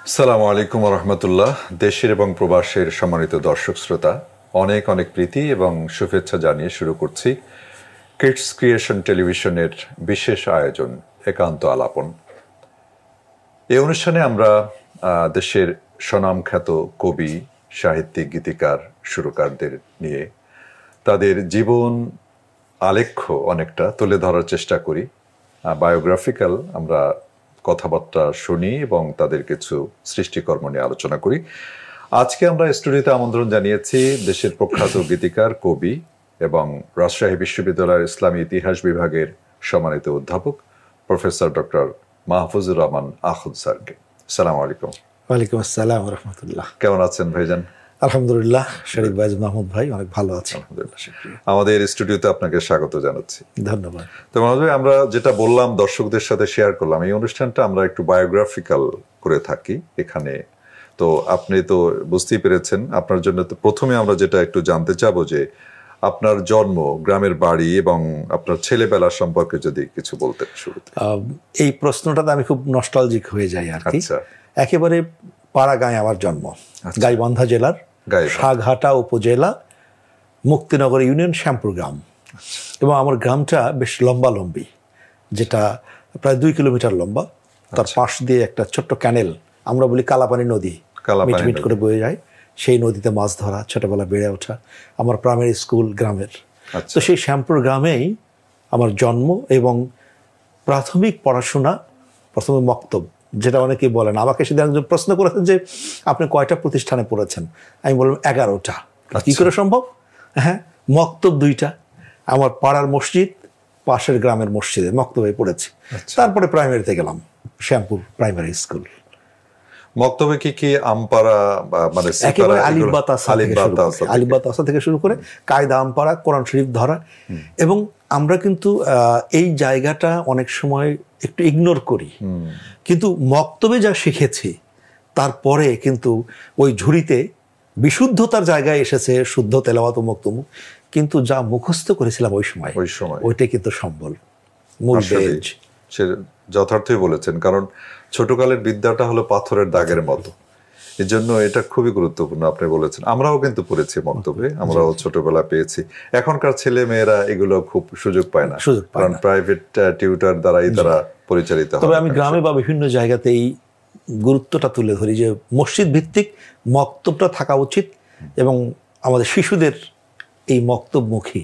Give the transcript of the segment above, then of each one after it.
আসসালামু আলাইকুম রহমতুল্লাহ। দেশের এবং প্রবাসের সম্মানিত দর্শক শ্রোতা, অনেক অনেক প্রীতি এবং শুভেচ্ছা জানিয়ে শুরু করছি কিডস ক্রিয়েশন টেলিভিশনের বিশেষ আয়োজন একান্ত আলাপন। এই অনুষ্ঠানে আমরা দেশের স্বনামখ্যাত কবি, সাহিত্যিক, গীতিকার, সুরকারদের নিয়ে তাদের জীবন আলেখ্য অনেকটা তুলে ধরার চেষ্টা করি। বায়োগ্রাফিক্যাল আমরা কথাবার্তা শুনি এবং তাদের কিছু সৃষ্টিকর্ম নিয়ে আলোচনা করি। আজকে আমরা স্টুডিওতে আমন্ত্রণ জানিয়েছি দেশের প্রখ্যাত গীতিকার, কবি এবং রাজশাহী বিশ্ববিদ্যালয়ের ইসলামী ইতিহাস বিভাগের সম্মানিত অধ্যাপক প্রফেসর ডক্টর মাহফুজুর রহমান আখুদ স্যারকে। আসসালামু আলাইকুম। ওয়ালাইকুম আসসালাম রহমতুল্লাহ। কেমন আছেন ভাইজান? আলহামদুলিল্লাহ, শরীফ ভাই মাহমুদ ভাই অনেক ভালো আছে। আমাদের স্টুডিওতে আপনাকে স্বাগত জানাচ্ছি। ধন্যবাদ। তো মাহমুদ ভাই, আমরা যেটা বললাম দর্শকদের সাথে শেয়ার করলাম, এই অনুষ্ঠানটা আমরা একটু বায়োগ্রাফিক্যাল করে থাকি এখানে। তো আপনি তো বুঝতেই পেরেছেন, আপনার জন্য তো প্রথমে আমরা যেটা একটু জানতে চাবো যে আপনার জন্ম, গ্রামের বাড়ি এবং আপনার ছেলেবেলা সম্পর্কে যদি কিছু বলতেন শুরুতে। এই প্রশ্নটাতে আমি খুব নস্টালজিক হয়ে যাই আর কি। একেবারে পাড়াগাঁয়ে আমার জন্ম, গাইবান্ধা জেলার সাঘাটা উপজেলা, মুক্তিনগর ইউনিয়ন, শ্যামপুর গ্রাম। এবং আমার গ্রামটা বেশ লম্বালম্বি, যেটা প্রায় 2 কিলোমিটার লম্বা। তার পাশ দিয়ে একটা ছোট্ট ক্যানেল, আমরা বলি কালাপানি নদী, মিটমিট করে বয়ে যায়। সেই নদীতে মাছ ধরা, ছোটবেলা বেড়ে ওঠা। আমার প্রাইমারি স্কুল গ্রামের। তো সেই শ্যামপুর গ্রামেই আমার জন্ম এবং প্রাথমিক পড়াশোনা প্রথমে মক্তব, যেটা অনেকেই বলেন। আমাকে সেদিন একজন প্রশ্ন করেছেন যে আপনি কয়টা প্রতিষ্ঠানে পড়েছেন? আমি বললাম 11টা। কি করে সম্ভব? হ্যাঁ, মক্তব 2টা, আমার পাড়ার মসজিদ, পাশের গ্রামের মসজিদে মক্তবে পড়েছি। তারপরে প্রাইমারিতে গেলাম, শ্যামপুর প্রাইমারি স্কুল। মক্তবে কি আমপাড়া, মানে একেবারে আলিফবা তাসা থেকে শুরু করে কায়দা, আমপাড়া, কোরআন শরীফ ধরা। এবং আমরা কিন্তু এই জায়গাটা অনেক সময় একটু ইগনোর করি, কিন্তু মক্তবে যা শিখেছি তারপরে কিন্তু ওই ঝুড়িতে বিশুদ্ধতার জায়গায় এসেছে, শুদ্ধ তেলাওয়াত ও মক্তব। কিন্তু যা মুখস্থ করেছিলাম ওই সময় ওইটাই কিন্তু সম্বল, মূল বেজ। সে যথার্থই বলেছেন, কারণ ছোটকালের বিদ্যাটা হলো পাথরের দাগের মতো। এই জন্য এটা খুবই গুরুত্বপূর্ণ। আপনি বলেছেন আমরাও কিন্তু পড়েছি মক্তবে, আমরাও ছোটবেলা পেয়েছি। এখনকার ছেলে মেয়েরা এগুলো খুব সুযোগ পায় না, কারণ প্রাইভেট টিউটর দ্বারাই তারা পরিচালিত হয়। তবে আমি গ্রামে বা বিভিন্ন জায়গাতে এই গুরুত্বটা তুলে ধরি যে মসজিদ ভিত্তিক মক্তবটা থাকা উচিত এবং আমাদের শিশুদের এই মক্তবমুখী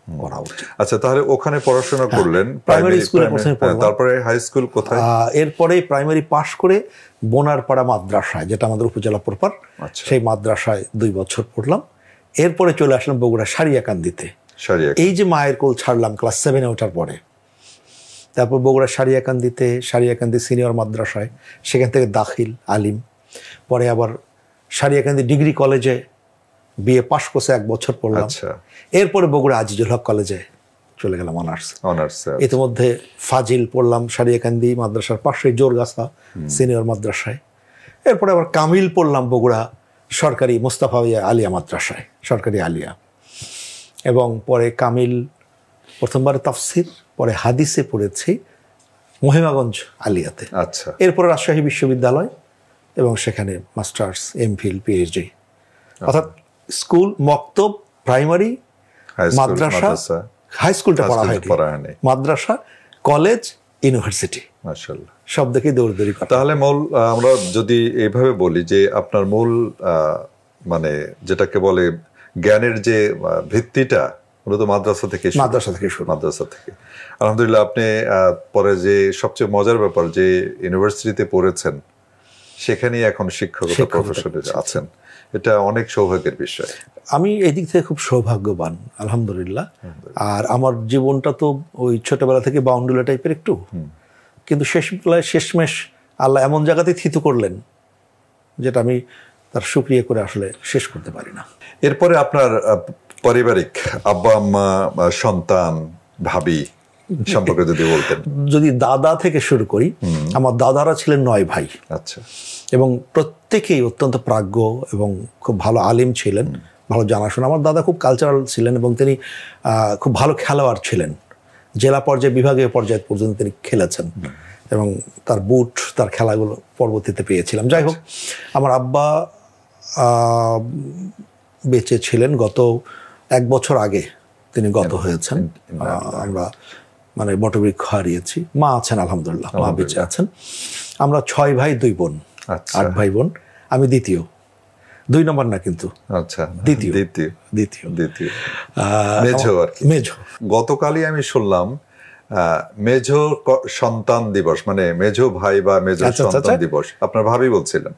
করা উচিত। আচ্ছা, তাহলে ওখানে পড়াশোনা করলেন, প্রাইমারি স্কুলে তারপরে হাই স্কুল কোথায়? এরপরে প্রাইমারি পাশ করে বোনারপাড়া মাদ্রাসায়, যেটা আমাদের উপজেলা প্রপার, সেই মাদ্রাসায় 2 বছর পড়লাম। এরপরে চলে আসলাম বগুড়া সারিয়াকান্দিতে। এই যে মায়ের কোল ছাড়লাম ক্লাস 7-এ ওঠার পরে, তারপর বগুড়া সারিয়াকান্দি সিনিয়র মাদ্রাসায়, সেখান থেকে দাখিল আলিম। পরে আবার সারিয়াকান্দি ডিগ্রি কলেজে বিএ পাশ করছে, 1 বছর পড়লাম। এরপরে বগুড়া আজিজুল হক কলেজে চলে গেলাম অনার্স। ইতিমধ্যে ফাজিল পড়লাম সারিয়াকান্দি মাদ্রাসার পাশে জোরগাছা সিনিয়র মাদ্রাসায়। এরপরে আবার কামিল পড়লাম বগুড়া সরকারি মোস্তফা আলিয়া মাদ্রাসায়, সরকারি আলিয়া। এবং পরে কামিল প্রথমবার তাফসির, পরে হাদিসে পড়েছি মহিমাগঞ্জ আলিয়াতে। এরপরে রাজশাহী বিশ্ববিদ্যালয় এবং সেখানে মাস্টার্স, এমফিল, পিএইচডি। অর্থাৎ স্কুল, মক্তব, প্রাইমারি, মাদ্রাসা, হাই স্কুলটা পড়া হয়নি, মাদ্রাসা, কলেজ, ইউনিভার্সিটি, মাশাআল্লাহ সব দেখে দৌড়দৌড়ি। তাহলে মূল আমরা যদি এইভাবে বলি যে আপনার মূল মানে যেটাকে বলে জ্ঞানের যে ভিত্তিটা মূলত মাদ্রাসা থেকে। আলহামদুলিল্লাহ, আপনি পরে যে সবচেয়ে মজার ব্যাপার যে ইউনিভার্সিটিতে পড়েছেন, সেখানেই এখন শিক্ষকতা প্রফেশনে আছেন, এটা অনেক সৌভাগ্যের বিষয়। আমি এই দিক থেকে খুব সৌভাগ্যবান, আলহামদুলিল্লাহ। আর আমার জীবনটা তো ওই ছোটবেলা থেকে বাউন্ডুলা টাইপের একটু, কিন্তু শেষমেশ আল্লাহ এমন জায়গাতেই থিতু করলেন যেটা আমি তার শুকরিয়া করে আসলে শেষ করতে পারি না। এরপরে আপনার পারিবারিক আব্বা আম্মা, সন্তান, ভাবি সম্পর্কে যদি বলতেন। যদি দাদা থেকে শুরু করি, আমার দাদারা ছিলেন 9 ভাই। এবং প্রত্যেকেই অত্যন্ত প্রাজ্ঞ এবং খুব ভালো আলিম ছিলেন, ভালো জানাশোনা। আমার দাদা খুব কালচারাল ছিলেন এবং তিনি খুব ভালো খেলোয়াড় ছিলেন। জেলা পর্যায়ে, বিভাগীয় পর্যায়ে পর্যন্ত তিনি খেলেছেন এবং তার বুট, তার খেলাগুলো পরবর্তীতে পেয়েছিলাম। যাই হোক, আমার আব্বা বেঁচে ছিলেন গত 1 বছর আগে তিনি গত হয়েছেন। আমরা মানে বটবৃক্ষ হারিয়েছি। মা আছেন আলহামদুলিল্লাহ, মা বেঁচে আছেন। আমরা 6 ভাই 2 বোন, 8 ভাই বোন। আমি দ্বিতীয়, 2 নম্বর না কিন্তু, আচ্ছা দ্বিতীয়। মেঝো। গতকালই আমি শুনলাম মেঝো সন্তান দিবস, মানে মেঝো ভাই বা মেঝো সন্তান দিবস আপনার ভাবি বলছিলেন।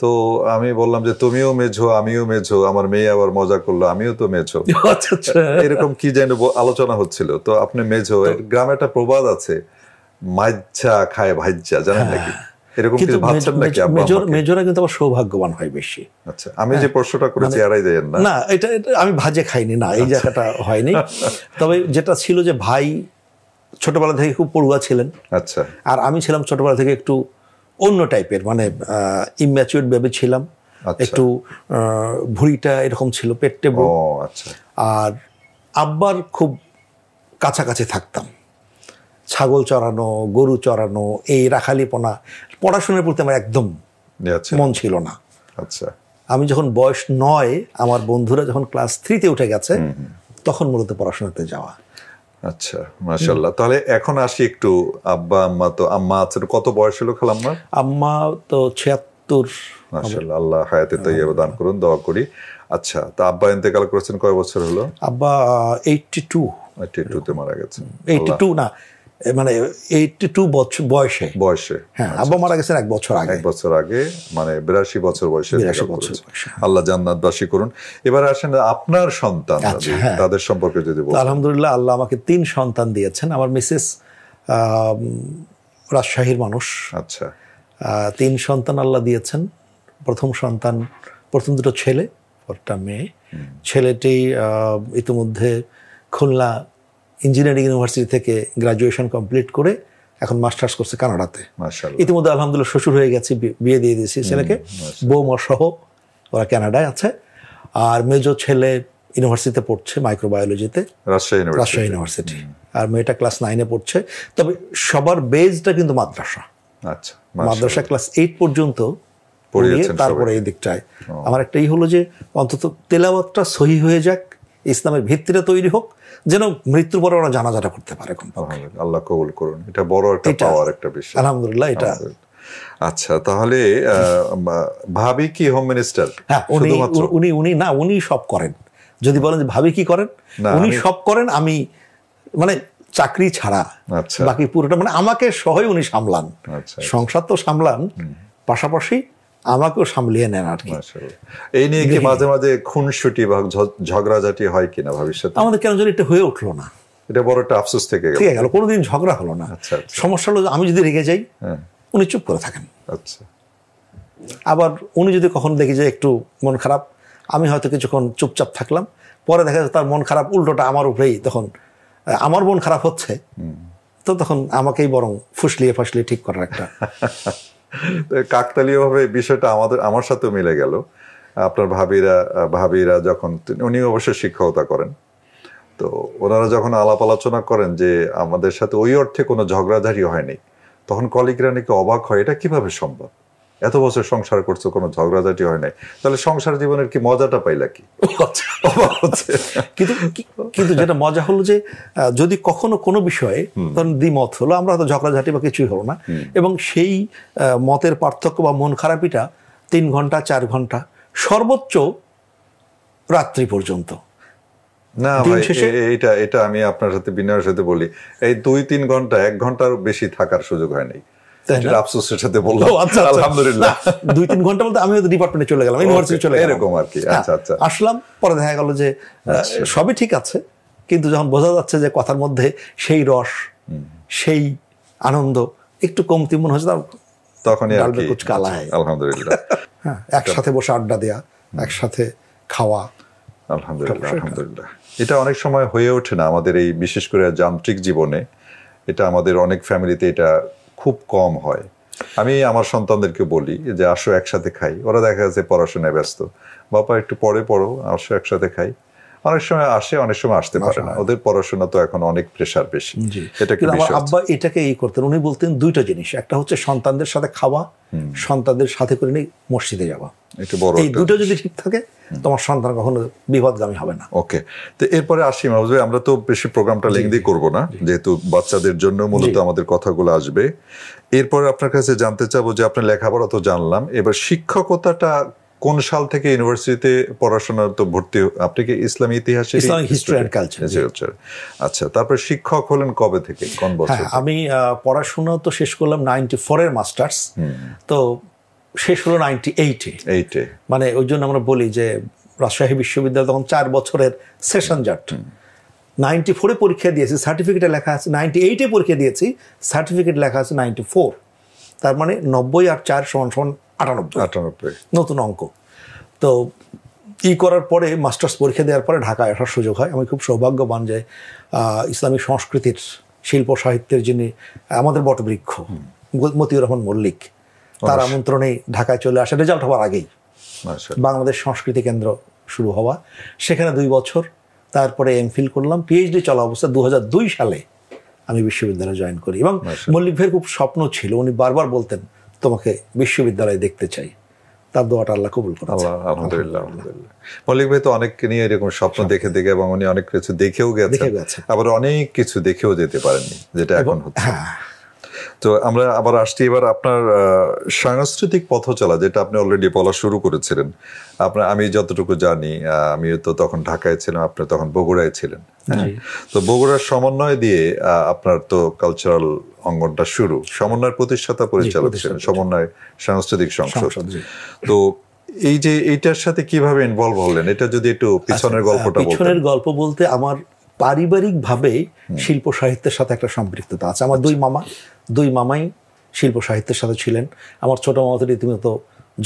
তো আমি বললাম যে তুমিও মেঝো, আমিও মেঝো, আমার মেয়ে আবার মজা করলো আমিও তো মেঝো, এরকম কি যেন আলোচনা হচ্ছিল। তো আপনি মেঝো, গ্রামে একটা প্রবাদ আছে, মাইজ্জা খায় ভাইজ্জা, জানেন নাকি? এরকম কিছু ভাবছেন নাকি? মেজোরা কিন্তু আবার সৌভাগ্যবান হয় বেশি। আচ্ছা, আমি যে প্রশ্নটা করেছি এড়াই যাবেন না। না, এটা আমি ভাজে খাইনি, না এই জায়গাটা হয়নি। তবে যেটা ছিল যে ভাই ছোটবেলা থেকে খুব পড়ুয়া ছিলেন। আচ্ছা। আর আমি ছিলাম ছোটবেলা থেকে একটু অন্য টাইপের, মানে ইম্যাচিউরড বেবি ছিলাম, একটু ভুঁড়িটা এরকম ছিল, পেটে। আচ্ছা। আর আব্বার খুব কাছাকাছি থাকতাম, ছাগল চড়ানো, গরু চড়ানো, এই রাখালিপনা, পড়াশোনার প্রতি আমার একদম মন ছিল না। আচ্ছা। আমি যখন বয়স 9, আমার বন্ধুরা যখন ক্লাস 3-তে উঠে গেছে, তখন মূলত পড়াশোনাতে যাওয়া। আচ্ছা, মাশাআল্লাহ। তাহলে এখন আসি একটু আব্বা আম্মা। তো আম্মা আছেন, কত বয়স হলো খালাম্মার? আম্মা তো 76। মাশাআল্লাহ, আল্লাহ হায়াতে তাইয়্যিবা দান করুন, দোয়া করি। আচ্ছা, তো আব্বা ইন্তেকাল করেছেন কয় বছর হলো? আব্বা 82-তে মারা গেছেন। 82 না, মানে 82 বছর বয়সে। হ্যাঁ, আব্বা মারা গেছেন 1 বছর আগে। 1 বছর আগে, মানে 82 বছর বয়সে। আল্লাহ জান্নাতবাসী করুন। এবার আসেন আপনার সন্তান, তাদের সম্পর্কে যদি বলেন। আলহামদুলিল্লাহ, আল্লাহ আমাকে 3 সন্তান দিয়েছেন। আমার মিসেস রাজশাহীর মানুষ। আচ্ছা। 3 সন্তান আল্লাহ দিয়েছেন। প্রথম দুটো ছেলে, একটা মেয়ে। ছেলেটি ইতিমধ্যে খুলনা ইঞ্জিনিয়ারিং ইউনিভার্সিটি থেকে গ্রাজুয়েশন কমপ্লিট করে এখন মাস্টার্স করছে কানাডাতে। ইতিমধ্যে আলহামদুলিল্লাহ শ্বশুর হয়ে গেছে, বিয়ে দিয়ে দিয়েছি ছেলেকে, বৌমা সহ ওরা কানাডায় আছে। আর মেজো ছেলে ইউনিভার্সিটিতে পড়ছে, মাইক্রোবায়োলজিতে, রাজশাহী ইউনিভার্সিটি। আর মেয়েটা ক্লাস 9-এ পড়ছে। তবে সবার বেজটা কিন্তু মাদ্রাসা। আচ্ছা, মাদ্রাসা ক্লাস 8 পর্যন্ত পড়িয়ে তারপরে এই দিকটায় আমার একটাই হলো যে অন্তত তেলাওয়াতটা সহি হয়ে যাক, ইসলামের ভিত্তিটা তৈরি হোক, যেন মৃত্যুর পরে ওরা জানাজাটা করতে পারে। আল্লাহ কবুল করুন, এটা বড় একটা পাওয়ার, একটা বিষয় আলহামদুলিল্লাহ। এটা আচ্ছা, তাহলে ভাবি কি হোম মিনিস্টার? হ্যাঁ, উনি না, উনি সব করেন। যদি বলেন যে ভাবি কি করেন, উনি সব করেন। আমি মানে চাকরি ছাড়া বাকি পুরোটা মানে আমাকে সহই উনি সামলান। সংসার তো সামলান, পাশাপাশি আমাকেও সামলিয়ে নেন আর কি। এই নিয়ে কি মাঝে মাঝে খুনসুটি বা ঝগড়াঝাটি হয় কিনা ভবিষ্যতে? আমাদের কেন জানি এটা হয়ে উঠলো না। এটা বড় একটা আফসোস থেকে গেল, কোনোদিন ঝগড়া হলো না। সমস্যা হলো আমি যদি রেগে যাই, উনি চুপ করে থাকেন। আচ্ছা। আবার উনি যদি কখন দেখি যে একটু মন খারাপ, আমি হয়তো কিছুক্ষণ চুপচাপ থাকলাম, পরে দেখা যাচ্ছে তার মন খারাপ উল্টোটা আমার উপরেই, তখন আমার মন খারাপ হচ্ছে, তো তখন আমাকেই বরং ফুসলিয়ে ফাসলিয়ে ঠিক করার একটা কাকতালীয় ভাবে বিষয়টা আমার সাথেও মিলে গেল। আপনার ভাবিরা যখন, উনি অবশ্যই শিক্ষকতা করেন, তো ওনারা যখন আলাপ আলোচনা করেন যে আমাদের সাথে ওই অর্থে কোনো ঝগড়াঝাড়ি হয়নি, তখন কলিগরা নাকি অবাক হয়, এটা কিভাবে সম্ভব, এত বছর সংসার করছো, কোনো ঝগড়াঝাটি হয় নাই, তাহলে সংসার জীবনের কি মজাটা পাইলা কি? কিন্তু যেটা মজা হলো যে যদি কখনো কোনো বিষয়ে ধরুন দ্বিমত হলো, আমরা হয়তো ঝগড়াঝাটি বা কিছুই হলো না, এবং সেই মতের পার্থক্য বা মন খারাপিটা 3 ঘন্টা 4 ঘন্টা সর্বোচ্চ রাত্রি পর্যন্ত না ভাই, এটা আমি আপনার সাথে বিনয়ের সাথে বলি, এই 2-3 ঘন্টা 1 ঘন্টার বেশি থাকার সুযোগ হয় নাই। আফসোসের সাথে বললাম, আলহামদুলিল্লাহ 2-3 ঘন্টা বলতে আমি হয়তো ডিপার্টমেন্টে চলে গেলাম, ইউনিভার্সিটি চলে গেলাম, এরকম আর কি। আচ্ছা আচ্ছা, আসলাম, পরে দেখা গেল যে সবই ঠিক আছে, কিন্তু যখন বোঝা যাচ্ছে যে কথার মধ্যে সেই রস, সেই আনন্দ একটু কমতি মনে হচ্ছে, তখনই আর কি আলহামদুলিল্লাহ একসাথে বসে আড্ডা দেয়া, একসাথে খাওয়া, আলহামদুলিল্লাহ। এটা অনেক সময় হয়ে ওঠে না আমাদের এই বিশেষ করে যান্ত্রিক জীবনে, এটা আমাদের অনেক ফ্যামিলিতে এটা খুব কম হয়। আমি আমার সন্তানদেরকে বলি যে আসো একসাথে খাই, ওরা দেখা যাচ্ছে পড়াশোনায় ব্যস্ত, বাবা একটু পরে পড়ো, আসো একসাথে খাই। অনেক সময় আসে, অনেক সময় আসতে পারে না, ওদের পড়াশোনা তো এখন অনেক প্রেশার বেশি। এটা কিন্তু আমার আব্বা এটাকে করতেন, উনি বলতেন দুইটা জিনিস, একটা হচ্ছে সন্তানদের সাথে খাওয়া, সন্তানদের সাথে করে নিয়ে মসজিদে যাওয়া, এই দুটো যদি ঠিক থাকে তোমার সন্তান কখনো বিপদগামী হবে না। ওকে, তো এরপরে আসি মাহফুজ ভাই, আমরা তো বেশি প্রোগ্রামটা লেংদি করব না, যেহেতু বাচ্চাদের জন্য মূলত আমাদের কথাগুলো আসবে। এরপরে আপনার কাছে জানতে চাবো যে আপনার লেখাপড়া তো জানলাম, এবার শিক্ষকতাটা কোন সাল থেকে ইউনিভার্সিটিতে পড়াশোনা তো ভর্তি, আপনি কি ইসলামী ইতিহাসে, ইসলামিক হিস্ট্রি এন্ড কালচার, আচ্ছা, তারপর শিক্ষক হলেন কবে থেকে, কোন বছর? আমি পড়াশোনা তো শেষ করলাম 94 এর মাস্টার্স, তো শেষ হলো 98-এ। মানে ওই জন্য আমরা বলি যে রাজশাহী বিশ্ববিদ্যালয় তখন 4 বছরের সেশন জাট, 94-এ পরীক্ষা দিয়েছি, সার্টিফিকেটে লেখা আছে 98-এ পরীক্ষা দিয়েছি, সার্টিফিকেট লেখা আছে 94, তার মানে 90 আর 4 = 98, নতুন অঙ্ক। তো করার পরে মাস্টার্স পরীক্ষা দেওয়ার পরে ঢাকায় আসার সুযোগ হয়। আমি খুব সৌভাগ্যবান যে ইসলামিক সংস্কৃতির, শিল্প সাহিত্যের যিনি আমাদের বটবৃক্ষ মতিউর রহমান মল্লিক, তার আমন্ত্রণে ঢাকায় চলে আসে, রেজাল্ট হওয়ার আগেই বাংলাদেশ সংস্কৃতি কেন্দ্র শুরু হওয়া, সেখানে 2 বছর, তারপরে এমফিল করলাম, পিএইচডি চলা অবস্থা 2002 সালে আমি বিশ্ববিদ্যালয়ে জয়েন করি। এবং মল্লিক ভাইয়ের খুব স্বপ্ন ছিল, উনি বারবার বলতেন তোমাকে বিশ্ববিদ্যালয়ে দেখতে চাই, তার দোয়াটা আল্লাহ কবুল করেন। আলহামদুলিল্লাহ। মল্লিক ভাই তো অনেককে নিয়ে এরকম স্বপ্ন দেখে এবং উনি অনেক কিছু দেখেও গেছে, আবার অনেক কিছু দেখেও যেতে পারেননি, যেটা এখন হচ্ছে। তো আমরা আবার আসছি এবার আপনার সাংস্কৃতিক পথ চলা, যেটা আপনি অলরেডি বলা শুরু করেছিলেন। আপনার, আমি যতটুকু জানি, আমি তো তখন ঢাকায় ছিলাম, আপনি তখন বগুড়ায় ছিলেন, তো বগুড়ার সমন্বয় দিয়ে আপনার তো কালচারাল অঙ্গনটা শুরু, সমন্বয়ের প্রতিষ্ঠাতা পরিচালক ছিলেন, সমন্বয় সাংস্কৃতিক সংসদ। তো এই যে এইটার সাথে কিভাবে ইনভলভ হলেন, এটা যদি একটু পিছনের গল্পটা বলতেন। পিছনের গল্প বলতে আমার পারিবারিকভাবে শিল্প সাহিত্যের সাথে একটা সম্পৃক্ততা আছে। আমার দুই মামাই শিল্প সাহিত্যের সাথে ছিলেন। আমার ছোট মামা তো রীতিমতো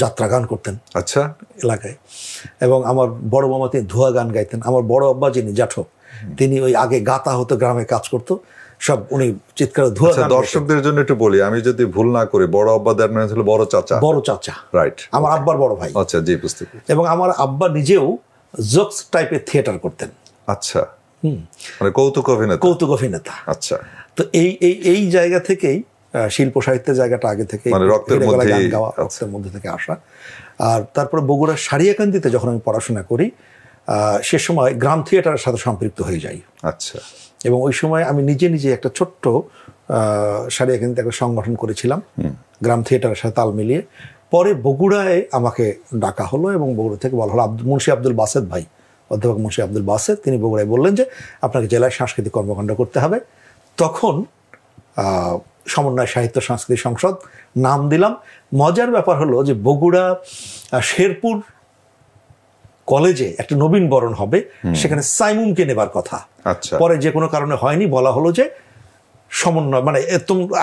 যাত্রা গান করতেন আচ্ছা এলাকায়, এবং আমার বড় মামা তিনি ধোয়া গান গাইতেন। আমার বড় আব্বা যিনি জ্যাঠো, তিনি ওই আগে গাতা হতো, গ্রামে কাজ করতো, সব উনি চিৎকার ধোয়া গান। দর্শকদের জন্য একটু বলি, আমি যদি ভুল না করি, বড় আব্বাদের নাম ছিল বড় চাচা, রাইট, আমার আব্বার বড় ভাই। আচ্ছা, জি, বুঝতে পেরেছি। এবং আমার আব্বা নিজেও জোকস টাইপের থিয়েটার করতেন। আচ্ছা, মানে কৌতুক অভিনেতা। আচ্ছা, তো এই জায়গা থেকেই শিল্প সাহিত্যের জায়গাটা আগে থেকে, মানে রক্তের মধ্যে থেকে আসা। আর তারপরে বগুড়ার সারিয়াকান্দিতে যখন আমি পড়াশোনা করি, সে সময় গ্রাম থিয়েটারের সাথে সম্পৃক্ত হয়ে যাই। আচ্ছা, এবং ওই সময় আমি নিজে একটা ছোট্ট সারিয়াকান্দিতে একটা সংগঠন করেছিলাম গ্রাম থিয়েটারের সাথে তাল মিলিয়ে। পরে বগুড়ায় আমাকে ডাকা হলো এবং বগুড়া থেকে বলা হলো মুন্সি আব্দুল বাসেত ভাই, অধ্যাপক মুন্সি আব্দুল বাসেত, তিনি বগুড়ায় বললেন যে আপনাকে জেলায় সাংস্কৃতিক কর্মকাণ্ড করতে হবে। তখন সমন্বয় সাহিত্য সংস্কৃতি সংসদ নাম দিলাম। মজার ব্যাপার হলো যে বগুড়া শেরপুর কলেজে একটা নবীন বরণ হবে, সেখানে সাইমুমকে নেবার কথা, পরে যে কোনো কারণে হয়নি, বলা হলো যে সমন্বয়, মানে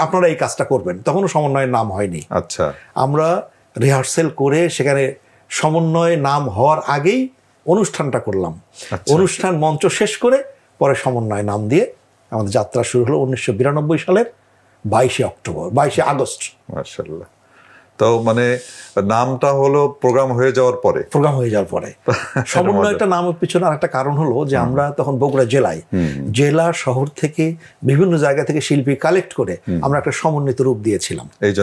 আপনারা এই কাজটা করবেন, তখনও সমন্বয়ের নাম হয়নি। আচ্ছা, আমরা রিহার্সেল করে সেখানে সমন্বয় নাম হওয়ার আগেই অনুষ্ঠানটা করলাম। অনুষ্ঠান মঞ্চ শেষ করে পরে সমন্বয় নাম দিয়ে আমাদের যাত্রা শুরু হলো 1992 সালের 22 আগস্ট। মাশাআল্লাহ। তো মানে নামটা হলো প্রোগ্রাম হয়ে যাওয়ার পরে সমন্বয়টা নামের পিছনে আর একটা কারণ হলো যে আমরা তখন বগুড়া জেলা শহর থেকে বিভিন্ন জায়গা থেকে শিল্পী কালেক্ট করে আমরা একটা সমন্বিত রূপ দিয়েছিলাম। এই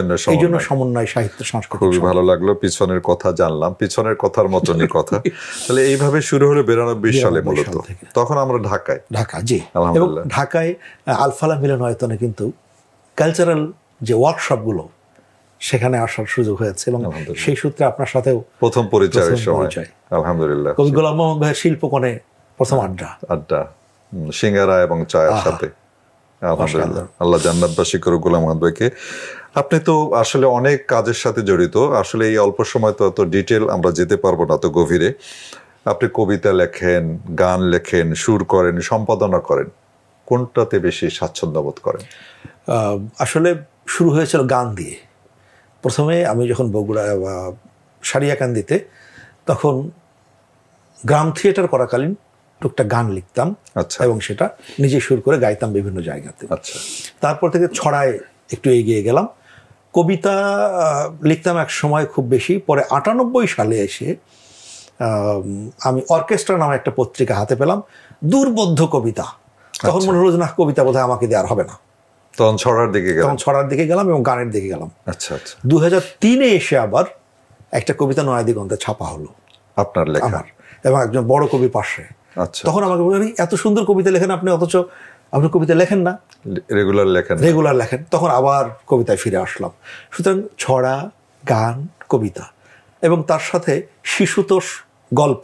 জন্য সমন্বয় সাহিত্য সংস্কৃতি। খুবই ভালো লাগলো, পিছনের কথা জানলাম, পিছনের কথার মতনই কথা। তাহলে এইভাবে শুরু হলো 92 সালে মূলত। তখন আমরা ঢাকা জি, এবং ঢাকায় আলফালা মিলনায়তনে কিন্তু কালচারাল যে ওয়ার্কশপগুলো, সেখানে আসার সুযোগ হয়েছে এবং সেই সূত্রে আপনার সাথেও প্রথম পরিচয়ের সময় আলহামদুলিল্লাহ কবি গোলাম মোহাম্মদ ভাইয়ের শিল্পকণে প্রথম আড্ডা সিঙ্গারা এবং চায়ের সাথে। আলহামদুলিল্লাহ, আল্লাহ জান্নাতবাসী করুক গোলাম মোহাম্মদ ভাইকে। আপনি তো আসলে অনেক কাজের সাথে জড়িত, আসলে এই অল্প সময় তো এত ডিটেল আমরা যেতে পারবো না, তো গভীরে। আপনি কবিতা লেখেন, গান লেখেন, সুর করেন, সম্পাদনা করেন, কোনটাতে বেশি স্বাচ্ছন্দ্য বোধ করেন? আসলে শুরু হয়েছিল গান দিয়ে। প্রথমে আমি যখন বগুড়া সারিয়াকান্দিতে, তখন গ্রাম থিয়েটার করাকালীন টুকটাক গান লিখতাম এবং সেটা নিজে সুর করে গাইতাম বিভিন্ন জায়গাতে। তারপর থেকে ছড়ায় একটু এগিয়ে গেলাম। কবিতা লিখতাম এক সময় খুব বেশি, পরে 98 সালে এসে আমি অর্কেস্ট্রা নামে একটা পত্রিকা হাতে পেলাম, দুর্বোধ্য কবিতা। তখন মনে হলো যে না, কবিতা বোধহয় আমাকে দেওয়ার হবে না। তখন ছড়ার দিকে গেলাম এবং গানের দিকে গেলাম। আচ্ছা আচ্ছা। 2003-এ এসে আবার একটা কবিতা নয়াদিগন্তে ছাপা হলো, আপনার লেখা, এবং একজন বড় কবি পাশে। আচ্ছা। তখন আমাকে বললেন, এত সুন্দর কবিতা লেখেন আপনি, অথচ আপনি কবিতা লেখেন না, রেগুলার লেখেন। তখন আবার কবিতায় ফিরে আসলাম। সুতরাং ছড়া, গান, কবিতা এবং তার সাথে শিশুতোষ গল্প।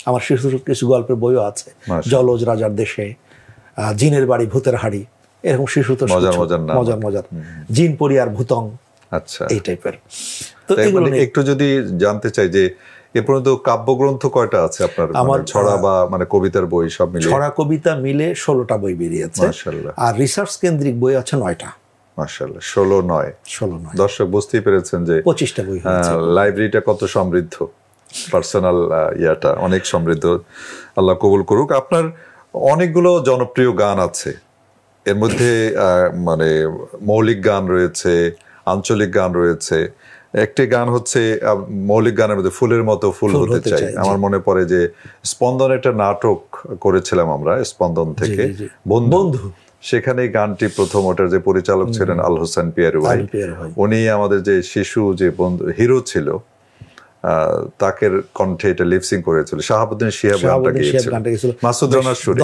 আমার শিশুতোষ কিছু গল্পের বইও আছে, জলজ রাজার দেশে, জিনের বাড়ি, ভূতের হাড়ি, এরকম শিশুতোষ মজার জিন পরি আর ভূতং, আচ্ছা, এই টাইপের। তো একটু যদি জানতে চাই যে এ পর্যন্ত কাব্যগ্রন্থ কয়টা আছে আপনার? আমার ছড়া বা মানে কবিতার বই সব মিলে, ছড়া কবিতা মিলে 16টা বই বেরিয়েছে, আর রিসার্চ কেন্দ্রিক বই আছে 9টা। মাশাআল্লাহ, 16 দর্শক বুঝতেই পেরেছেন যে 25টা বই হয়েছে। লাইব্রেরিটা কত সমৃদ্ধ, পার্সোনাল ইয়াটা অনেক সমৃদ্ধ। আল্লাহ কবুল করুক। আপনার অনেকগুলো জনপ্রিয় গান আছে, এর মধ্যে মানে মৌলিক গান রয়েছে, আঞ্চলিক গান রয়েছে। একটি গান হচ্ছে মৌলিক গানের মধ্যে ফুলের মতো ফুল হতে চাই। আমার মনে পড়ে যে স্পন্দন একটা নাটক করেছিলাম আমরা, স্পন্দন থেকে বন্ধু, সেখানে গানটি প্রথম, ওটার যে পরিচালক ছিলেন আল হোসেন পিয়ারু ভাই, উনি আমাদের যে শিশু যে বন্ধু হিরো ছিল তাকে কণ্ঠে এটা লিপসিং করেছিল। শাহাবুদ্দিন শিহাব গানটা গেয়েছিল, মাসুদ রানার সুরে,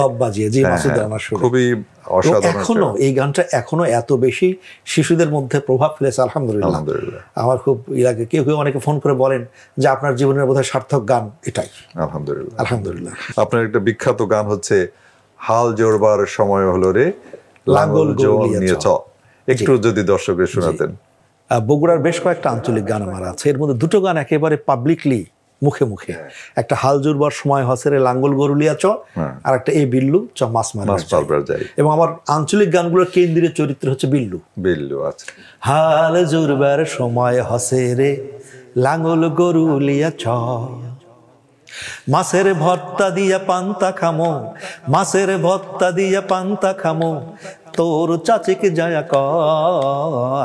খুবই অসাধারণ। এখনো এই গানটা এখনো এত বেশি শিশুদের মধ্যে প্রভাব ফেলেছে, আলহামদুলিল্লাহ। আমার খুব ইলাকে কেউ অনেকে ফোন করে বলেন যে আপনার জীবনের বোধহয় সার্থক গান এটাই। আলহামদুলিল্লাহ। আপনার একটা বিখ্যাত গান হচ্ছে হাল জোড়বার সময় হলো রে, লাঙ্গল নিয়ে চ, একটু যদি দর্শকের শোনাতেন। বগুড়ার বেশ কয়েকটা আঞ্চলিক গান আমার আছে, এর মধ্যে দুটো গান একেবারে পাবলিকলি মুখে মুখে, একটা হাল জুড়বার সময় হসেরে লাঙ্গল গরুলিয়া চ, আর একটা এই বিল্লু চ মাছ মারবার যাই। এবং আমার আঞ্চলিক গানগুলোর কেন্দ্রীয় চরিত্র হচ্ছে বিল্লু। আচ্ছা। হাল জুড়বার সময় হসেরে লাঙ্গল গরুলিয়া চ, মাছের ভর্তা দিয়া পান্তা খামো, মাছের ভর্তা দিয়া পান্তা খামো, তোর চাচিকে যায়া ক,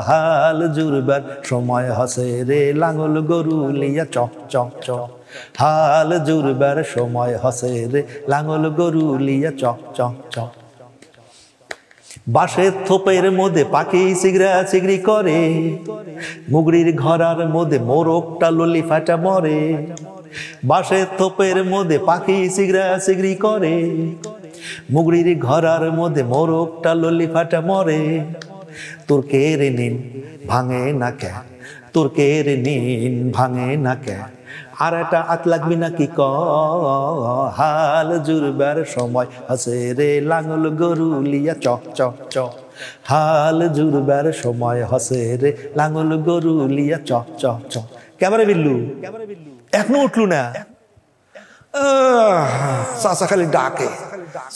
হাল জুড়বার সময় হসে রে লাঙ্গল গরু লিয়া চ চ চ, হাল জুড়বার সময় হসে রে লাঙ্গল গরু লিয়া চ চ চ। বাঁশের থোপের মধ্যে পাখি চিগরা চিগরি করে, মুগরির ঘরার মধ্যে মোরগটা ললি ফাটা মরে, বাঁশের থোপের মধ্যে পাখি চিগরা চিগরি করে, মুগরির ঘরার মধ্যে মোরগটা ললি ফাটা মরে, তোর কেড়ে নিন ভাঙে না কে, তোর কেড়ে নিন ভাঙে না কে, আর একটা আত লাগবি নাকি ক, হাল জুড়বার সময় হসে রে লাঙ্গল গরু লিয়া চ চ চ, হাল জুড়বার সময় হসে রে লাঙ্গল গরু লিয়া চ চ চ। ক্যামেরা বিল্লু এখনো উঠলু না, চাচা খালি ডাকে,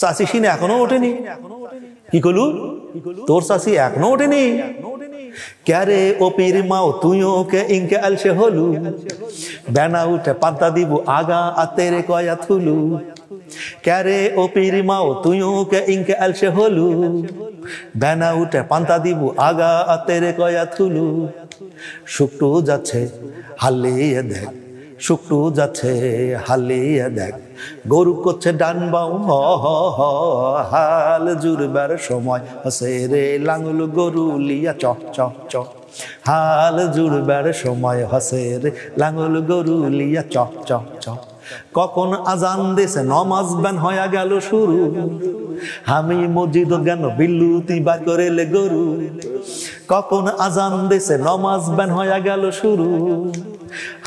চাচি সিনে এখনো ওঠেনি। কি করলু, তোর চাচি এখনো ওঠেনি? ক্যারে ও পীর মাও তুইও কে ইনকে আলসে হলু, বেনা উঠে পান্তা দিব আগা আতেরে কয়া থুলু, ক্যারে ও পীর মাও তুইও কে ইনকে আলসে হলু, বেনা উঠে পান্তা দিব আগা আতেরে কয়া থুলু। শুকটু যাচ্ছে হালিয়ে দেখ, শুকটু যাচ্ছে হালিয়ে দেখ, গরু করছে ডান বাউ হ হ হ, হাল জুড়বার সময় হসে রে লাঙ্গল গরু লিয়া চ চ চ, হাল জুড়বার সময় হসে রে লাঙ্গল গরু লিয়া চ চ চ। কখন আজান দেশে নমাজ ব্যান হয়ে গেল শুরু, আমি মসজিদ জ্ঞান বিল্লু তুই বার করে লে গরু, কখন আজান দেশে নমাজ ব্যান হয়ে গেল শুরু,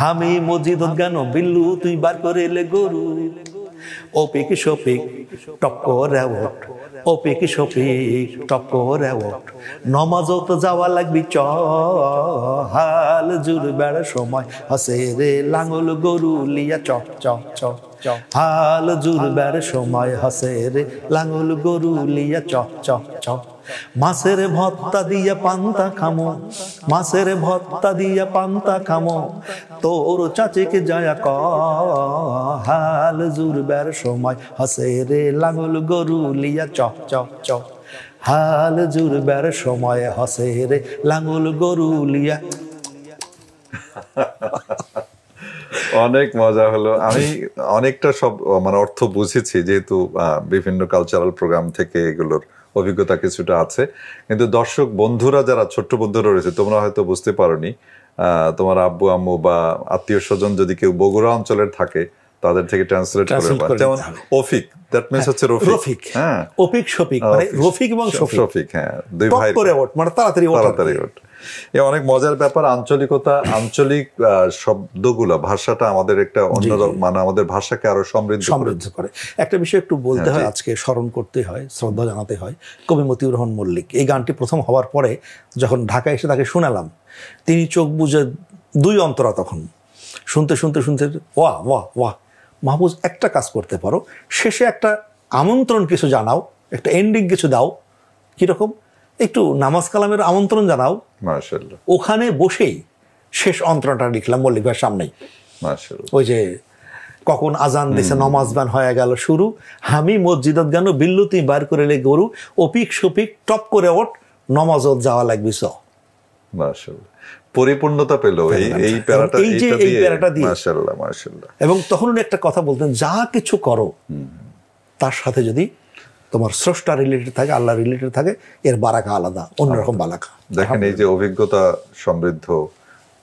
আমি মসজিদ জ্ঞান বিল্লু তুই বার করে লে গরু। ওপিক শপিক টক্করে ওঠ, ওপিক শপিক টক্করে ওঠ, নমাজও তো যাওয়া লাগবি চ, হাল জুড়বার সময় হসে রে লাঙ্গল গরু লিয়া চ চ চ, হাল জুড়বার সময় হসে রে লাঙ্গল গরু লিয়া চ চ চ। মাছের ভর্তা দিয়া পান্তা খামো, মাছের ভর্তা দিয়া পান্তা খামো, তোর চাচিকে যায়া ক, হাল জুড়বার সময় হসে রে লাঙ্গল গরু লিয়া চ চ চ, হাল জুড়বার সময় হসে রে লাঙ্গল গরু লিয়া। অনেক মজা হলো। আমি অনেকটা সব মানে অর্থ বুঝেছি, যেহেতু বিভিন্ন কালচারাল প্রোগ্রাম থেকে এগুলোর অভিজ্ঞতা কিছুটা আছে। কিন্তু দর্শক বন্ধুরা, যারা ছোট্ট বন্ধুরা রয়েছে, তোমরা হয়তো বুঝতে পারোনি, তোমার আব্বু আম্মু বা আত্মীয় স্বজন যদি কেউ বগুড়া অঞ্চলের থাকে, তাদের থেকে ট্রান্সলেট করে, যেমন অফিক, দ্যাট মিন্স হচ্ছে রফিক। হ্যাঁ, অফিক শফিক, মানে রফিক এবং শফিক, হ্যাঁ, দুই ভাই মানে তাড়াতাড়ি ওঠ। এ অনেক মজার ব্যাপার। আঞ্চলিকতা, আঞ্চলিক শব্দগুলো, ভাষাটা আমাদের একটা অন্য, মানে আমাদের ভাষাকে আরো সমৃদ্ধ করে। একটা বিষয় একটু বলতে হয়, আজকে স্মরণ করতে হয়, শ্রদ্ধা জানাতে হয়। কবি মতিউর রহমান মল্লিক, এই গানটি প্রথম হওয়ার পরে যখন ঢাকায় এসে তাকে শোনালাম, তিনি চোখ বুঝে দুই অন্তরা, তখন শুনতে শুনতে শুনতে ওয়াহ ওয়াহ ওয়াহ, মাহফুজ একটা কাজ করতে পারো, শেষে একটা আমন্ত্রণ কিছু জানাও, একটা এন্ডিং কিছু দাও। কিরকম? একটু নামাজ কালামের আমন্ত্রণ জানাও। মাশাআল্লাহ। ওখানে বসেই শেষ অন্তরটা লিখলাম মল্লিক ভাইয়ের সামনেই। মাশাআল্লাহ। ওই যে কখন আজান দিছে, নমাজ বান হয়ে গেল শুরু, আমি মসজিদত গানো বিল্লুতি বার করে লে গরু, অপিক সপিক টপ করে ওঠ, নমাজত যাওয়া লাগবি চ। মাশাআল্লাহ, পরিপূর্ণতা পেল এই প্যারাটা দিয়ে। মাশাআল্লাহ মাশাআল্লাহ। এবং তখন উনি একটা কথা বলতেন, যা কিছু করো তার সাথে যদি তোমার স্রষ্টা রিলেটেড থাকে, আল্লাহ রিলেটেড থাকে, এর বারাকা আলাদা, অন্যরকম বারাকা। দেখেন, এই যে অভিজ্ঞতা সমৃদ্ধ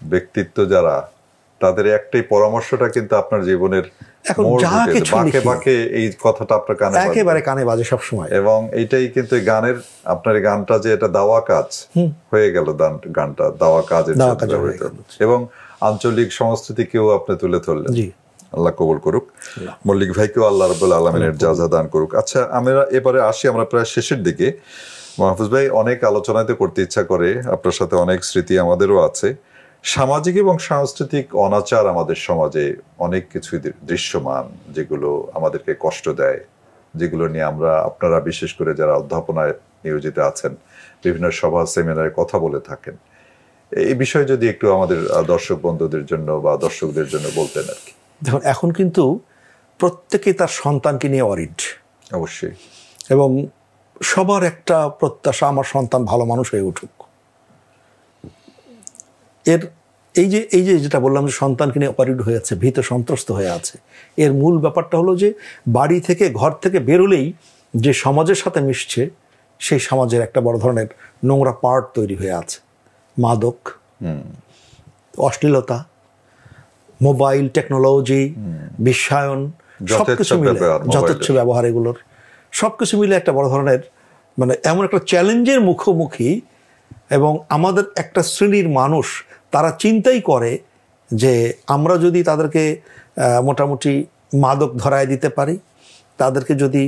ব্যক্তিত্ব যারা, তাদের একটাই পরামর্শটা কিন্তু আপনার জীবনের এখন যা কিছু বাঁকে বাঁকে এই কথাটা আপনার কানে একেবারে কানে বাজে সব সময়। এবং এইটাই কিন্তু গানের, আপনার এই গানটা যে এটা দাওয়া কাজ হয়ে গেল, গানটা দাওয়া কাজের এবং আঞ্চলিক সংস্কৃতিকেও আপনি তুলে ধরলেন। আল্লাহ কবুল করুক, মল্লিক ভাইকেও আল্লাহ রাব্বুল আলামিনের জাযা দান করুক। আচ্ছা, আমরা এবারে আসি, আমরা প্রায় শেষের দিকে। মাহফুজ ভাই, অনেক আলোচনাতে করতে ইচ্ছা করে, আপনার সাথে অনেক স্মৃতি আমাদেরও আছে। সামাজিক এবং সাংস্কৃতিক অনাচার আমাদের সমাজে অনেক কিছুই দৃশ্যমান, যেগুলো আমাদেরকে কষ্ট দেয়, যেগুলো নিয়ে আপনারা বিশেষ করে যারা অধ্যাপনায় নিয়োজিত আছেন, বিভিন্ন সভা সেমিনারে কথা বলে থাকেন। এই বিষয়ে যদি একটু আমাদের দর্শক বন্ধুদের জন্য বা দর্শকদের জন্য বলতেন আর কি। দেখুন, এখন কিন্তু প্রত্যেকে তার সন্তানকে নিয়ে অরিড, অবশ্যই, এবং সবার একটা প্রত্যাশা, আমার সন্তান ভালো মানুষ হয়ে উঠুক। এই যে যেটা বললাম, যে সন্তানকে নিয়ে অরিড হয়েছে, ভীত সন্ত্রস্ত হয়ে আছে, এর মূল ব্যাপারটা হলো যে বাড়ি থেকে, ঘর থেকে বেরোলেই যে সমাজের সাথে মিশছে, সেই সমাজের একটা বড় ধরনের নোংরা পার্ট তৈরি হয়ে আছে। মাদক, অশ্লীলতা, মোবাইল টেকনোলজি, বিশ্বায়ন, সবকিছু মিলে, যথেচ্ছ ব্যবহার, এগুলোর সবকিছু মিলে একটা বড় ধরনের, মানে এমন একটা চ্যালেঞ্জের মুখোমুখি। এবং আমাদের একটা শ্রেণীর মানুষ, তারা চিন্তাই করে যে আমরা যদি তাদেরকে মোটামুটি মাদক ধরায় দিতে পারি, তাদেরকে যদি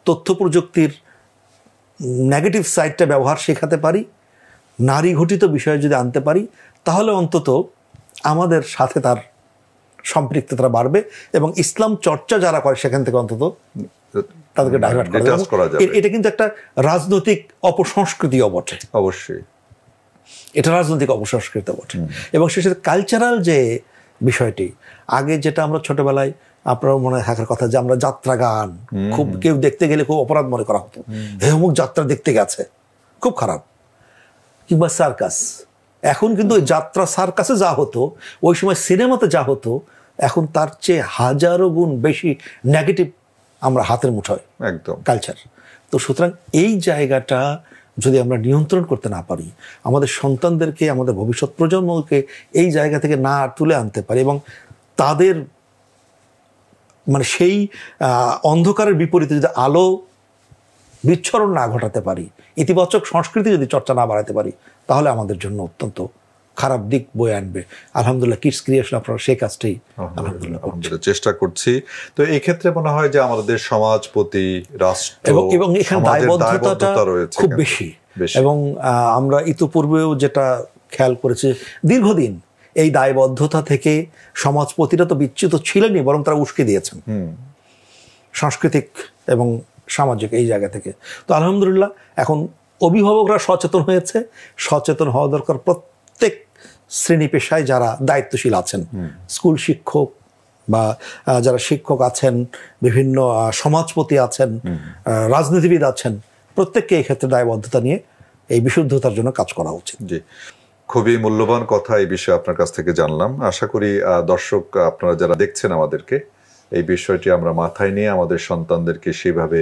তথ্য প্রযুক্তির নেগেটিভ সাইডটা ব্যবহার শেখাতে পারি, নারী ঘটিত বিষয় যদি আনতে পারি, তাহলে অন্তত আমাদের সাথে তার সম্পৃক্ততা বাড়বে, এবং ইসলাম চর্চা যারা করে সেখান থেকে অন্তত তাদেরকে ডাইভার্ট করা যাবে। এটা কিন্তু একটা রাজনৈতিক অপসংস্কৃতিও বটে। অবশ্যই এটা রাজনৈতিক অপসংস্কৃতি বটে। এবং সে সাথে কালচারাল যে বিষয়টি, আগে যেটা আমরা ছোটবেলায়, আপনার মনে থাকার কথা যে আমরা যাত্রা গান, খুব কেউ দেখতে গেলে খুব অপরাধ মনে করা হতো, হে অমুক যাত্রা দেখতে গেছে, খুব খারাপ। কিংবা সার্কাস, এখন কিন্তু ওই যাত্রা সার্কাসে যা হতো, ওই সময় সিনেমাতে যা হতো, এখন তার চেয়ে হাজারো গুণ বেশি নেগেটিভ আমরা হাতের মুঠোয় একদম কালচার। তো সুতরাং এই জায়গাটা যদি আমরা নিয়ন্ত্রণ করতে না পারি, আমাদের সন্তানদেরকে, আমাদের ভবিষ্যৎ প্রজন্মকে এই জায়গা থেকে না তুলে আনতে পারি, এবং তাদের মানে সেই অন্ধকারের বিপরীতে যদি আলো বিচ্ছরণ না ঘটাতে পারি, ইতিবাচক সংস্কৃতি যদি চর্চা না বাড়াতে পারি, তাহলে আমাদের জন্য অত্যন্ত খারাপ দিক বয়ে আনবে। আলহামদুলিল্লাহ, কিডস ক্রিয়েশন আপনারা সেই কাজটাই আলহামদুলিল্লাহ চেষ্টা করছি। তো এই ক্ষেত্রে মনে হয় যে আমাদের সমাজপতি, রাষ্ট্র এবং এখানে দায়বদ্ধতাটা খুব বেশি। এবং আমরা ইতিপূর্বেও যেটা খেয়াল করেছি, দীর্ঘদিন এই দায়বদ্ধতা থেকে সমাজপতিরা তো বিচ্যুত ছিলেনই, বরং তারা উস্কে দিয়েছেন সাংস্কৃতিক এবং সামাজিক এই জায়গা থেকে। তো আলহামদুলিল্লাহ, এখন অভিভাবকরা সচেতন হয়েছে। সচেতন হওয়া দরকার প্রত্যেক শ্রেণী পেশায় যারা দায়িত্বশীল আছেন, স্কুল শিক্ষক বা যারা শিক্ষক আছেন, বিভিন্ন সমাজপতি আছেন, রাজনীতিবিদ আছেন, প্রত্যেককে এই ক্ষেত্রে দায়বদ্ধতা নিয়ে এই বিশুদ্ধতার জন্য কাজ করা উচিত। জি, খুবই মূল্যবান কথা এই বিষয়ে আপনার কাছ থেকে জানলাম। আশা করি দর্শক আপনারা যারা দেখছেন আমাদেরকে, এই বিষয়টি আমরা মাথায় নিয়ে আমাদের সন্তানদেরকে সেইভাবে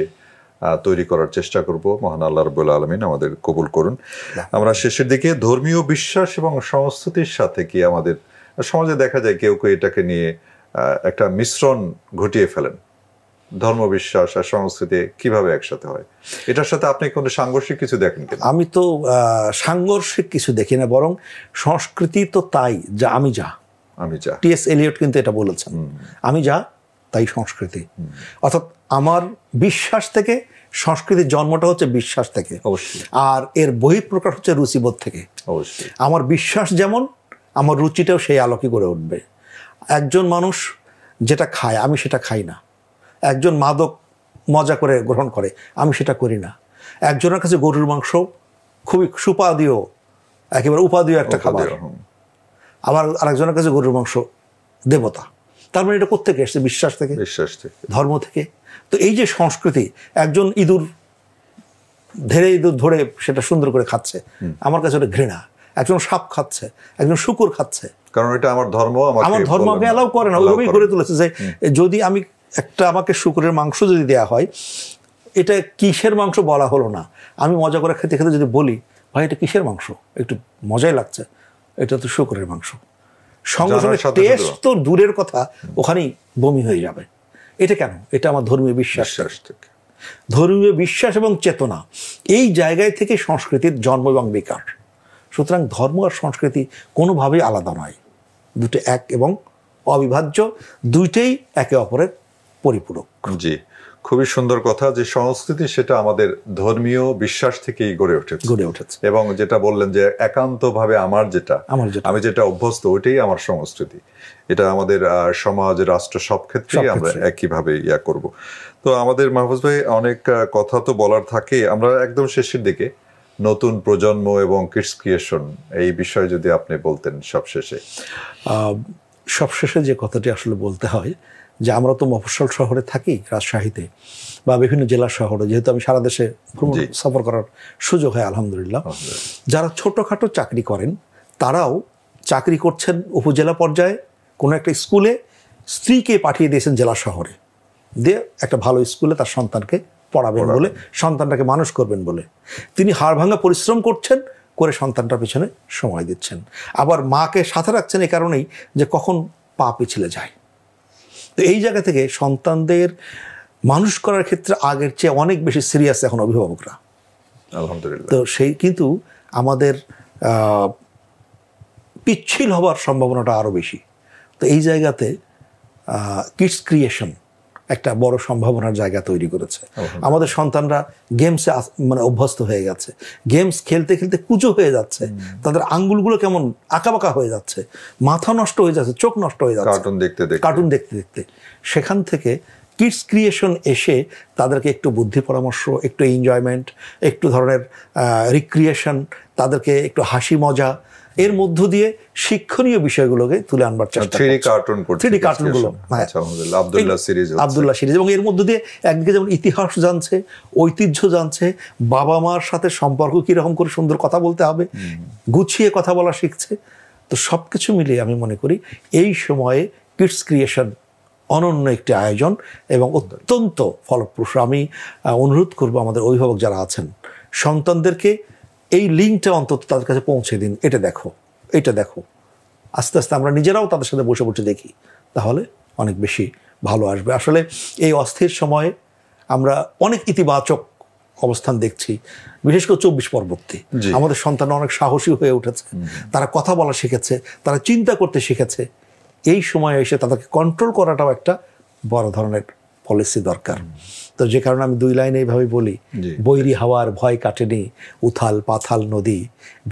তৈরি করার চেষ্টা করব। মহান আল্লাহ রাব্বুল আলামিন আমাদের কবুল করুন। আমরা শেষের দিকে ধর্মীয় বিশ্বাস এবং সংস্কৃতির সাথে কি আমাদের সমাজে দেখা যায় কেউ কেউ এটাকে নিয়ে একটা মিশ্রণ ঘটিয়ে ফেলেন, ধর্মবিশ্বাস আর সংস্কৃতি কিভাবে একসাথে হয়, এটার সাথে আপনি কোনো সাংঘর্ষিক কিছু দেখেন কিনা? আমি তো সাংঘর্ষিক কিছু দেখি না, বরং সংস্কৃতি তো তাই যা আমি যা। টি.এস. এলিয়ট কিন্তু এটা বলেছেন, আমি যা তাই সংস্কৃতি। অর্থাৎ আমার বিশ্বাস থেকে সংস্কৃতির জন্মটা হচ্ছে বিশ্বাস থেকে, আর এর বহিঃপ্রকাশ হচ্ছে রুচিবোধ থেকে। আমার বিশ্বাস যেমন, আমার রুচিটাও সেই আলোকে গড়ে উঠবে। একজন মানুষ যেটা খায় আমি সেটা খাই না, একজন মাদক মজা করে গ্রহণ করে আমি সেটা করি না, একজনের কাছে গরুর মাংস খুবই সুপাদীয়, একেবারে উপাদেয় একটা খাবার, আবার আরেকজনের কাছে গরুর মাংস দেবতা। তার মানে এটা কোত্থেকে এসছে? বিশ্বাস থেকে, ধর্ম থেকে। তো এই যে সংস্কৃতি, একজন ইঁদুর ধরে সেটা সুন্দর করে খাচ্ছে, আমার কাছে ওটা ঘৃণা। একজন সাপ খাচ্ছে, একজন শূকর খাচ্ছে, কারণ এটা আমার ধর্ম আমাকে অ্যালাউ করে না। ওইভাবেই গড়ে তুলেছে যে যদি আমি আমাকে শূকরের মাংস যদি দেয়া হয়, এটা কিসের মাংস বলা হলো না, আমি মজা করে খেতে খেতে যদি বলি ভাই এটা কিসের মাংস, একটু মজাই লাগছে, এটা তো শূকরের মাংস, সঙ্গে সঙ্গে টেস্ট তো দূরের কথা, ওখানেই বমি হয়ে যাবে। এটা কেন? এটা আমার ধর্মীয় বিশ্বাস থেকে, ধর্মীয় বিশ্বাস এবং চেতনা, এই জায়গায় থেকে সংস্কৃতির জন্ম এবং বিকাশ। সুতরাং ধর্ম আর সংস্কৃতি কোনোভাবেই আলাদা নয়, দুটো এক এবং অবিভাজ্য, দুইটাই একে অপরের পরিপূরক। জি, খুবই সুন্দর কথা যে সংস্কৃতি সেটা আমাদের ধর্মীয় বিশ্বাস থেকেই গড়ে উঠেছে এবং যেটা বললেন যে একান্তভাবে আমি যেটা অভ্যস্ত ওইটাই আমার সংস্কৃতি। এটা আমাদের সমাজ, রাষ্ট্র সব ক্ষেত্রেই আমরা একইভাবে করব। তো আমাদের মাহফুজ ভাই অনেক কথা তো বলার থাকে, আমরা একদম শেষের দিকে নতুন প্রজন্ম এবং কিডস ক্রিয়েশন এই বিষয়ে যদি আপনি বলতেন সবশেষে যে কথাটি আসলে বলতে হয় যে আমরা তো মফস্বল শহরে থাকি, রাজশাহীতে বা বিভিন্ন জেলা শহরে, যেহেতু আমি সারা দেশে ভ্রমণ সফর করার সুযোগ হয় আলহামদুলিল্লাহ। যারা ছোটোখাটো চাকরি করেন তারাও চাকরি করছেন উপজেলা পর্যায়ে কোনো একটা স্কুলে, স্ত্রীকে পাঠিয়ে দিয়েছেন জেলা শহরে, দিয়ে একটা ভালো স্কুলে তার সন্তানকে পড়াবেন বলে, সন্তানটাকে মানুষ করবেন বলে তিনি হাড়ভাঙা পরিশ্রম করছেন, করে সন্তানটার পিছনে সময় দিচ্ছেন। আবার মাকে সাথে রাখছেন এই কারণেই যে কখন পা পিছলে যায়। তো এই জায়গা থেকে সন্তানদের মানুষ করার ক্ষেত্রে আগের চেয়ে অনেক বেশি সিরিয়াস এখন অভিভাবকরা, আলহামদুলিল্লাহ। তো সেই কিন্তু আমাদের পিচ্ছিল হবার সম্ভাবনাটা আরও বেশি। তো এই জায়গাতে কিডস ক্রিয়েশন একটা বড় সম্ভাবনার জায়গা তৈরি করেছে। আমাদের সন্তানরা গেমসে অভ্যস্ত হয়ে গেছে, গেমস খেলতে খেলতে কুচো হয়ে যাচ্ছে, তাদের আঙ্গুলগুলো কেমন আঁকাবাঁকা হয়ে যাচ্ছে, মাথা নষ্ট হয়ে যাচ্ছে, চোখ নষ্ট হয়ে যাচ্ছে কার্টুন দেখতে দেখতে। সেখান থেকে কিডস ক্রিয়েশন এসে তাদেরকে একটু বুদ্ধি পরামর্শ, একটু এনজয়মেন্ট, একটু ধরনের রিক্রিয়েশন, তাদেরকে একটু হাসি মজা, এর মধ্য দিয়ে শিক্ষণীয় বিষয়গুলোকে তুলে আনবার চেষ্টা, 3D কার্টুনগুলো, আব্দুল্লাহ সিরিজ, এবং এর মধ্য দিয়ে একদিকে যেমন ইতিহাস জানছে, ঐতিহ্য জানছে, বাবা মার সাথে সম্পর্ক কিরকম করে সুন্দর কথা বলতে হবে, গুছিয়ে কথা বলা শিখছে। তো সব কিছু মিলিয়ে আমি মনে করি এই সময়ে কিডস ক্রিয়েশন অনন্য একটি আয়োজন এবং অত্যন্ত ফলপ্রসূ। আমি অনুরোধ করব আমাদের অভিভাবক যারা আছেন, সন্তানদেরকে এই লিঙ্কটা অন্তত তাদের কাছে পৌঁছে দিন, এটা দেখো, আস্তে আস্তে আমরা নিজেরাও তাদের সাথে বসে বসে দেখি, তাহলে অনেক বেশি ভালো আসবে। আসলে এই অস্থির সময়ে আমরা অনেক ইতিবাচক অবস্থান দেখছি, বিশেষ করে 24 পরবর্তী আমাদের সন্তান অনেক সাহসী হয়ে উঠেছে, তারা কথা বলা শিখেছে, তারা চিন্তা করতে শিখেছে। এই সময় এসে তাদেরকে কন্ট্রোল করাটাও একটা বড় ধরনের পলিসি দরকার। তো যে কারণে আমি 2 লাইনে এইভাবে বলি, বৈরী হাওয়ার ভয় কাটেনি, উথাল পাথাল নদী,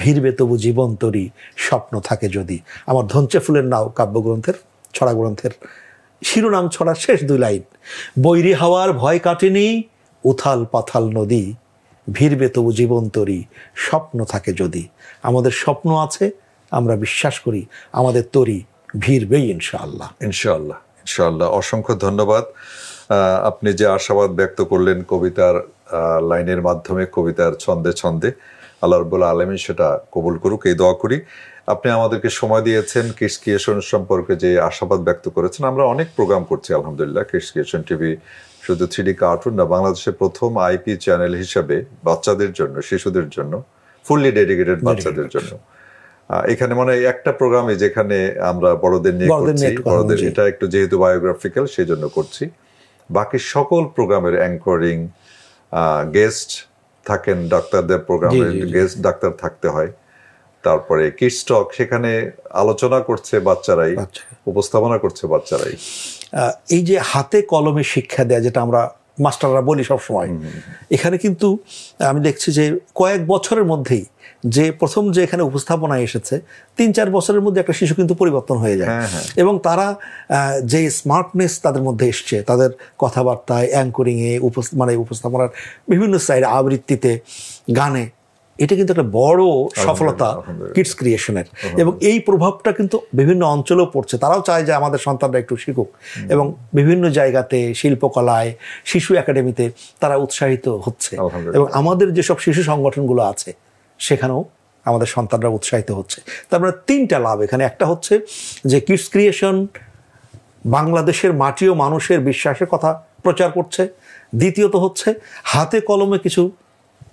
ভিড়বে তবু জীবন তরি, স্বপ্ন থাকে যদি। আমার ধনচে ফুলের নাও কাব্যগ্রন্থের, ছড়া গ্রন্থের শিরোনাম ছড়ার শেষ 2 লাইন, বৈরী হাওয়ার ভয় কাটেনি, উথাল পাথাল নদী, ভিড়বে তবু জীবন তরি, স্বপ্ন থাকে যদি। আমাদের স্বপ্ন আছে, আমরা বিশ্বাস করি আমাদের তরি ভিড়বেই ইনশাআল্লাহ। অসংখ্য ধন্যবাদ। আপনি যে আশাবাদ ব্যক্ত করলেন কবিতার লাইনের মাধ্যমে, কবিতার ছন্দে ছন্দে, আল্লাহ রাব্বুল আলামিন সেটা কবুল করুক, এই দোয়া করি। আপনি আমাদেরকে সময় দিয়েছেন, কিডস ক্রিয়েশন সম্পর্কে যে আশাবাদ ব্যক্ত করেছেন। আমরা অনেক প্রোগ্রাম করছি আলহামদুলিল্লাহ। কিডস ক্রিয়েশন টিভি শুধু 3D কার্টুন না, বাংলাদেশের প্রথম আইপি চ্যানেল হিসেবে বাচ্চাদের জন্য, শিশুদের জন্য, ফুললি ডেডিকেটেড বাচ্চাদের জন্য। এখানে মানে একটা প্রোগ্রামে যেখানে আমরা বড়দের নিয়ে করছি, বড়দের এটা একটু যেহেতু বায়োগ্রাফিক্যাল সেই জন্য করছি। বাকি সকল প্রোগ্রামের অ্যাঙ্করিং, গেস্ট থাকেন, ডাক্তারদের প্রোগ্রামে গেস্ট ডাক্তার থাকতে হয়। তারপরে কিডস টক, সেখানে আলোচনা করছে বাচ্চারাই, উপস্থাপনা করছে বাচ্চারাই। এই যে হাতে কলমে শিক্ষা দেয়া, যেটা আমরা মাস্টাররা বলি সবসময়, এখানে কিন্তু আমি দেখছি যে কয়েক বছরের মধ্যেই যে প্রথম যে এখানে উপস্থাপনায় এসেছে 3-4 বছরের মধ্যে একটা শিশু কিন্তু পরিবর্তন হয়ে যায়। এবং তারা যে স্মার্টনেস তাদের মধ্যে এসছে, তাদের কথাবার্তায়, অ্যাঙ্করিংয়ে, মানে উপস্থাপনার বিভিন্ন সাইডে, আবৃত্তিতে, গানে, এটা কিন্তু একটা বড় সফলতা কিডস ক্রিয়েশনের। এবং এই প্রভাবটা কিন্তু বিভিন্ন অঞ্চলেও পড়ছে। তারাও চায় যে আমাদের সন্তানরা একটু শিখুক, এবং বিভিন্ন জায়গাতে শিল্পকলায়, শিশু একাডেমিতে তারা উৎসাহিত হচ্ছে। এবং আমাদের যেসব শিশু সংগঠনগুলো আছে সেখানেও আমাদের সন্তানরা উৎসাহিত হচ্ছে। তারপরে 3টা লাভ এখানে। একটা হচ্ছে যে কিডস ক্রিয়েশন বাংলাদেশের মাটি ও মানুষের বিশ্বাসের কথা প্রচার করছে। দ্বিতীয়ত হচ্ছে হাতে কলমে কিছু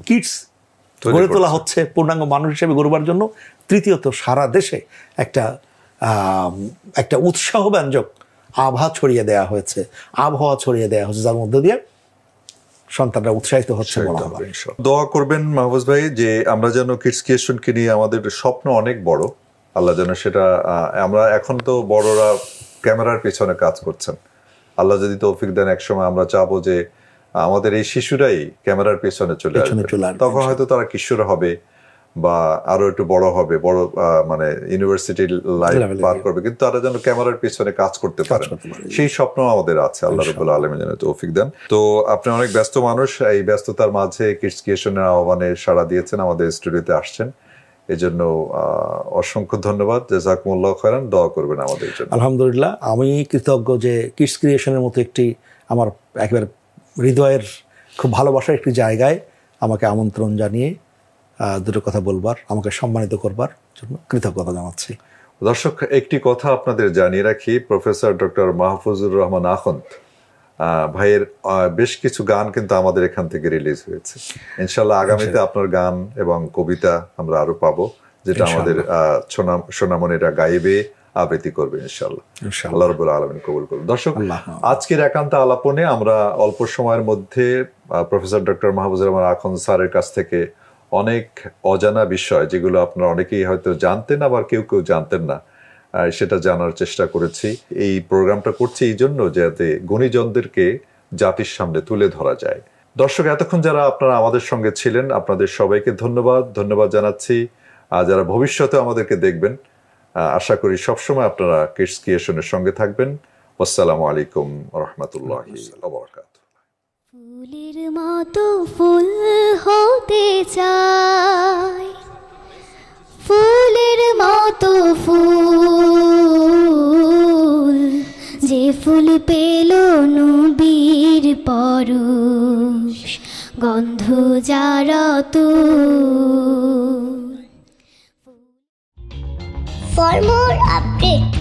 কিডস গড়ে তোলা হচ্ছে পূর্ণাঙ্গ মানুষ হিসেবে গড়বার জন্য। তৃতীয়ত সারা দেশে একটা উৎসাহব্যঞ্জক আবহাওয়া ছড়িয়ে দেওয়া হয়েছে, যার মধ্য দিয়ে সন্তানরা উৎসাহিত হচ্ছে। দোয়া করবেন মাহফুজ ভাই যে আমরা যেন কিডস ক্রিয়েশনকে নিয়ে, আমাদের স্বপ্ন অনেক বড়, আল্লাহ যেন সেটা, আমরা এখন তো বড়রা ক্যামেরার পিছনে কাজ করছেন, আল্লাহ যদি তৌফিক দেন একসময় আমরা চাবো যে আমাদের এই শিশুরাই ক্যামেরার পেছনে চলে আসবে। তখন হয়তো তারা কিশোর হবে বা আরো একটু বড় হবে, বড় মানে ইউনিভার্সিটি লাইফ পার করবে, কিন্তু তারা যেন ক্যামেরার পিছনে কাজ করতে পারে, সেই স্বপ্ন আমাদের আছে। আল্লাহ রাব্বুল আলামিন যেন তৌফিক দেন। তো আপনি অনেক ব্যস্ত মানুষ, এই ব্যস্ততার মাঝে কিডস ক্রিয়েশনের আহ্বানে সাড়া দিয়েছেন, আমাদের স্টুডিওতে আসছেন, এই জন্য অসংখ্য ধন্যবাদ। জাযাকুমুল্লাহ খায়রান। দোয়া করবেন আমাদের জন্য। আলহামদুলিল্লাহ, আমি কৃতজ্ঞ যে কিডস ক্রিয়েশনের মতো একটি আমার একেবারে হৃদয়ের খুব ভালোবাসার একটি জায়গায় আমাকে আমন্ত্রণ জানিয়ে দুটো কথা বলবার, আমাকে সম্মানিত করবার জন্য কৃতজ্ঞতা জানাচ্ছি। দর্শক, একটি কথা আপনাদের জানিয়ে রাখি, প্রফেসর ডক্টর মাহফুজুর রহমান আখন্দ ভাইয়ের বেশ কিছু গান কিন্তু আমাদের এখান থেকে রিলিজ হয়েছে। ইনশাল্লাহ আগামীতে আপনার গান এবং কবিতা আমরা আরো পাবো, যেটা আমাদের সোনামণিরা গাইবে, আবৃত্তি করবে ইনশাল্লাহ। আল্লাহ রাব্বুল আলামিন কবুল করুন। দর্শক, আজকের একান্ত আলাপনে আমরা অল্প সময়ের মধ্যে প্রফেসর ডক্টর মাহফুজুর রহমান আখন্দ স্যারের কাছ থেকে অনেক অজানা বিষয়, যেগুলো আপনারা অনেকেই হয়তো জানতেন, আবার কেউ কেউ জানতেন না, সেটা জানার চেষ্টা করেছি। এই প্রোগ্রামটা করছি এই জন্য যাতে গুণীজনদেরকে জাতির সামনে তুলে ধরা যায়। দর্শক, এতক্ষণ যারা আপনারা আমাদের সঙ্গে ছিলেন, আপনাদের সবাইকে ধন্যবাদ জানাচ্ছি। যারা ভবিষ্যতে আমাদেরকে দেখবেন, আশা করি সবসময় আপনারা কিডস ক্রিয়েশনের সঙ্গে থাকবেন। আসসালামু আলাইকুম ওয়া রাহমাতুল্লাহি ওয়া বারাকাতুহু। ফুলের মতো ফুল হতে চাই, ফুলের মতো ফুল, যে ফুল পেল নবীর পরশ, গন্ধ যার তুল। For more updates